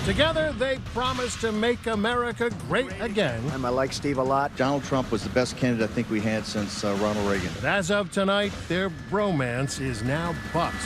Together, they promise to make America great again. I like Steve a lot. Donald Trump was the best candidate I think we had since Ronald Reagan. But as of tonight, their bromance is now bust.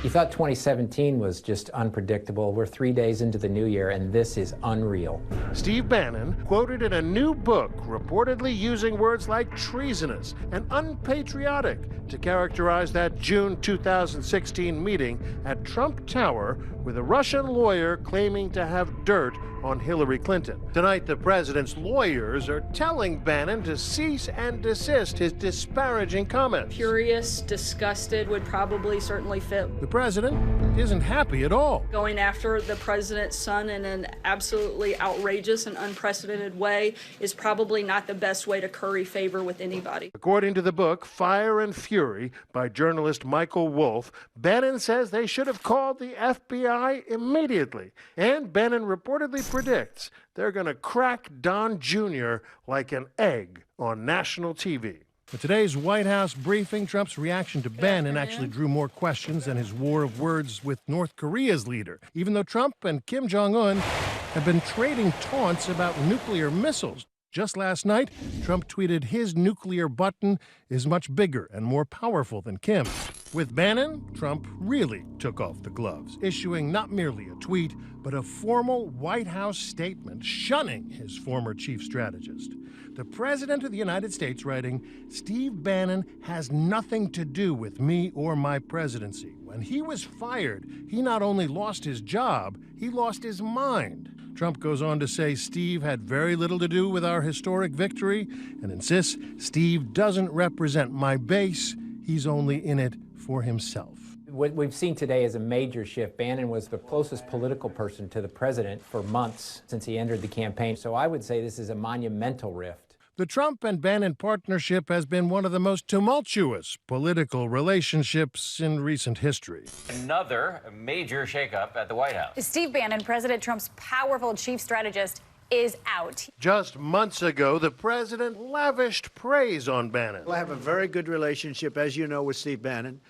You thought 2017 was just unpredictable. We're 3 days into the new year, and this is unreal. Steve Bannon, quoted in a new book, reportedly using words like treasonous and unpatriotic to characterize that June 2016 meeting at Trump Tower with a Russian lawyer claiming to have dirt on Hillary Clinton. Tonight, the president's lawyers are telling Bannon to cease and desist his disparaging comments. Furious, disgusted would probably certainly fit. The president isn't happy at all. Going after the president's son in an absolutely outrageous and unprecedented way is probably not the best way to curry favor with anybody. According to the book Fire and Fury by journalist Michael Wolff, Bannon says they should have called the FBI immediately. And Bannon reportedly predicts they're going to crack Don Jr. like an egg on national TV. At today's White House briefing, Trump's reaction to Bannon actually drew more questions than his war of words with North Korea's leader, even though Trump and Kim Jong-un have been trading taunts about nuclear missiles. Just last night, Trump tweeted his nuclear button is much bigger and more powerful than Kim's. With Bannon, Trump really took off the gloves, issuing not merely a tweet, but a formal White House statement shunning his former chief strategist. The President of the United States writing, "Steve Bannon has nothing to do with me or my presidency. When he was fired, he not only lost his job, he lost his mind." Trump goes on to say Steve had very little to do with our historic victory and insists Steve doesn't represent my base. He's only in it for himself. What we've seen today is a major shift. Bannon was the closest political person to the president for months since he entered the campaign. So I would say this is a monumental rift. The Trump and Bannon partnership has been one of the most tumultuous political relationships in recent history. Another major shakeup at the White House. Steve Bannon, President Trump's powerful chief strategist, is out. Just months ago, the president lavished praise on Bannon. I have a very good relationship, as you know, with Steve Bannon.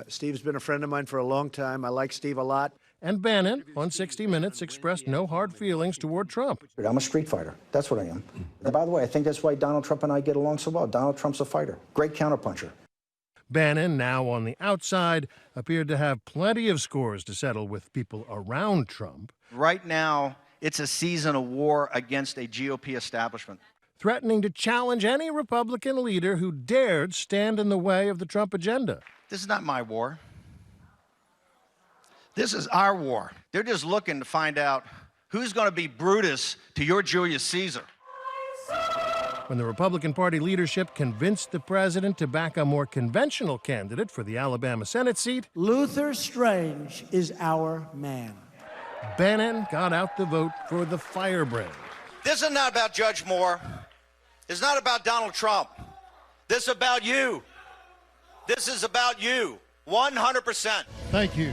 Steve's been a friend of mine for a long time. I like Steve a lot. And Bannon, on 60 Minutes, expressed no hard feelings toward Trump. I'm a street fighter. That's what I am. And by the way, I think that's why Donald Trump and I get along so well. Donald Trump's a fighter. Great counterpuncher. Bannon, now on the outside, appeared to have plenty of scores to settle with people around Trump. Right now, it's a season of war against a GOP establishment. Threatening to challenge any Republican leader who dared stand in the way of the Trump agenda. This is not my war. This is our war. They're just looking to find out who's going to be Brutus to your Julius Caesar. When the Republican Party leadership convinced the president to back a more conventional candidate for the Alabama Senate seat, Luther Strange is our man. Bannon got out the vote for the firebrand. This is not about Judge Moore. It's not about Donald Trump. This is about you. This is about you, 100%. Thank you.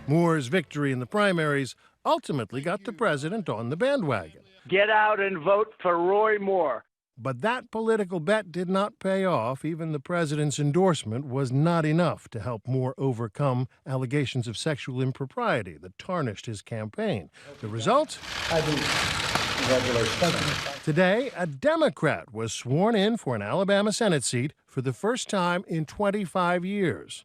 Moore's victory in the primaries ultimately got the president on the bandwagon. Get out and vote for Roy Moore. But that political bet did not pay off. Even the president's endorsement was not enough to help Moore overcome allegations of sexual impropriety that tarnished his campaign. The result? Congratulations. Today, a Democrat was sworn in for an Alabama Senate seat for the first time in 25 years.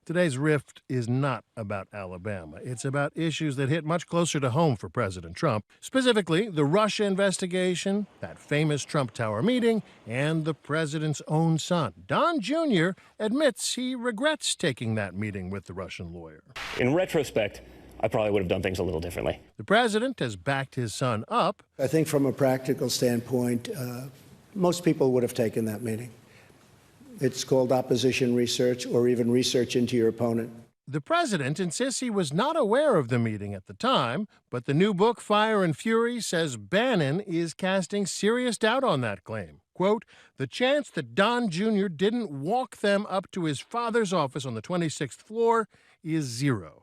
Today's rift is not about Alabama. It's about issues that hit much closer to home for President Trump, specifically the Russia investigation, that famous Trump Tower meeting, and the president's own son. Don Jr. admits he regrets taking that meeting with the Russian lawyer. In retrospect, I probably would have done things a little differently. The president has backed his son up. I think from a practical standpoint, most people would have taken that meeting. It's called opposition research or even research into your opponent. The president insists he was not aware of the meeting at the time, but the new book, Fire and Fury, says Bannon is casting serious doubt on that claim. Quote, "The chance that Don Jr. didn't walk them up to his father's office on the 26th floor is zero."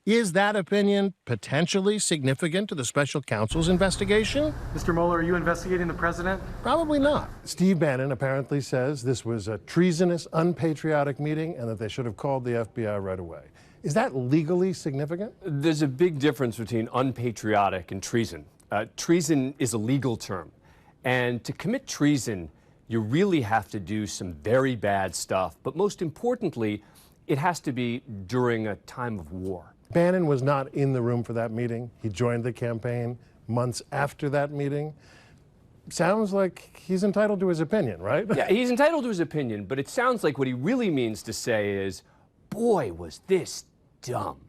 Is that opinion potentially significant to the special counsel's investigation? Mr. Mueller, are you investigating the president? Probably not. Steve Bannon apparently says this was a treasonous, unpatriotic meeting and that they should have called the FBI right away. Is that legally significant? There's a big difference between unpatriotic and treason. Treason is a legal term. And to commit treason, you really have to do some very bad stuff. But most importantly, it has to be during a time of war. Bannon was not in the room for that meeting. He joined the campaign months after that meeting. Sounds like he's entitled to his opinion, right? Yeah, he's entitled to his opinion, but it sounds like what he really means to say is, boy, was this dumb.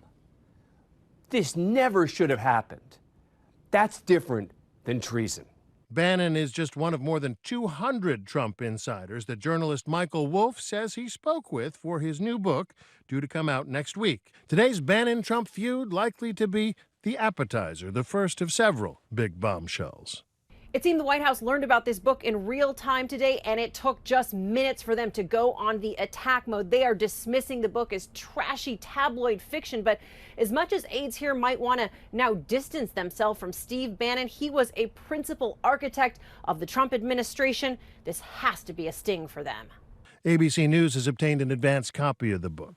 This never should have happened. That's different than treason. Bannon is just one of more than 200 Trump insiders that journalist Michael Wolff says he spoke with for his new book, due to come out next week. Today's Bannon-Trump feud likely to be the appetizer, the first of several big bombshells. It seemed the White House learned about this book in real time today, and it took just minutes for them to go on the attack mode. They are dismissing the book as trashy tabloid fiction, but as much as aides here might want to now distance themselves from Steve Bannon, he was a principal architect of the Trump administration. This has to be a sting for them. ABC News has obtained an advance copy of the book.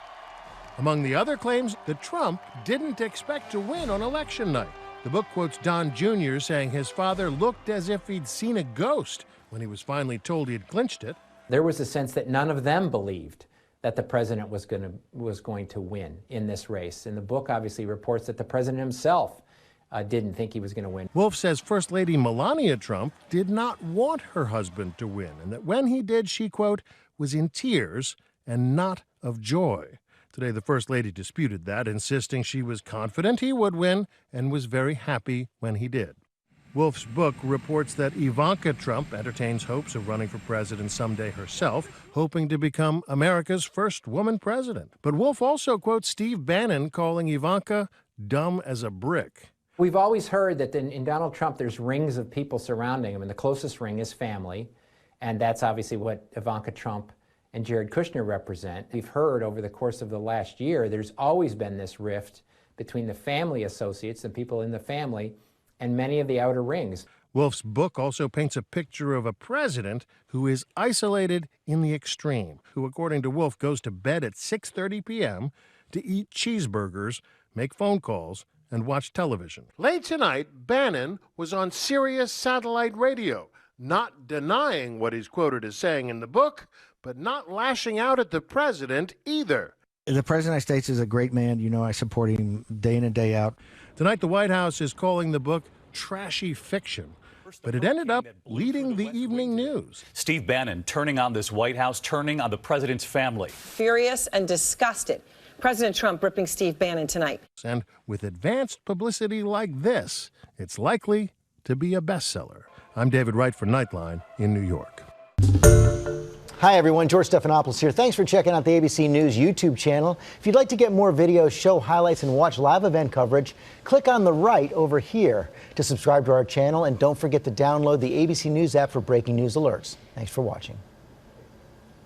Among the other claims, that Trump didn't expect to win on election night. The book quotes Don Jr. saying his father looked as if he'd seen a ghost when he was finally told he had clinched it. There was a sense that none of them believed that the president was going to win in this race. And the book obviously reports that the president himself didn't think he was going to win. Wolff says First Lady Melania Trump did not want her husband to win, and that when he did, she, quote, was in tears and not of joy. Today, the First Lady disputed that, insisting she was confident he would win and was very happy when he did. Wolff's book reports that Ivanka Trump entertains hopes of running for president someday herself, hoping to become America's first woman president. But Wolff also quotes Steve Bannon calling Ivanka dumb as a brick. We've always heard that in Donald Trump, there's rings of people surrounding him, and the closest ring is family, and that's obviously what Ivanka Trump and Jared Kushner represent. We've heard over the course of the last year, there's always been this rift between the family associates, the people in the family, and many of the outer rings. Wolff's book also paints a picture of a president who is isolated in the extreme, who, according to Wolff, goes to bed at 6:30 p.m. to eat cheeseburgers, make phone calls, and watch television. Late tonight, Bannon was on Sirius satellite radio, not denying what he's quoted as saying in the book, but not lashing out at the president either. The President of the United States is a great man. You know, I support him day in and day out. Tonight, the White House is calling the book trashy fiction, but it ended up leading the evening news. Steve Bannon turning on this White House, turning on the president's family. Furious and disgusted. President Trump ripping Steve Bannon tonight. And with advanced publicity like this, it's likely to be a bestseller. I'm David Wright for Nightline in New York. Hi, everyone. George Stephanopoulos here. Thanks for checking out the ABC News YouTube channel. If you'd like to get more videos, show highlights, and watch live event coverage, click on the right over here to subscribe to our channel. And don't forget to download the ABC News app for breaking news alerts. Thanks for watching.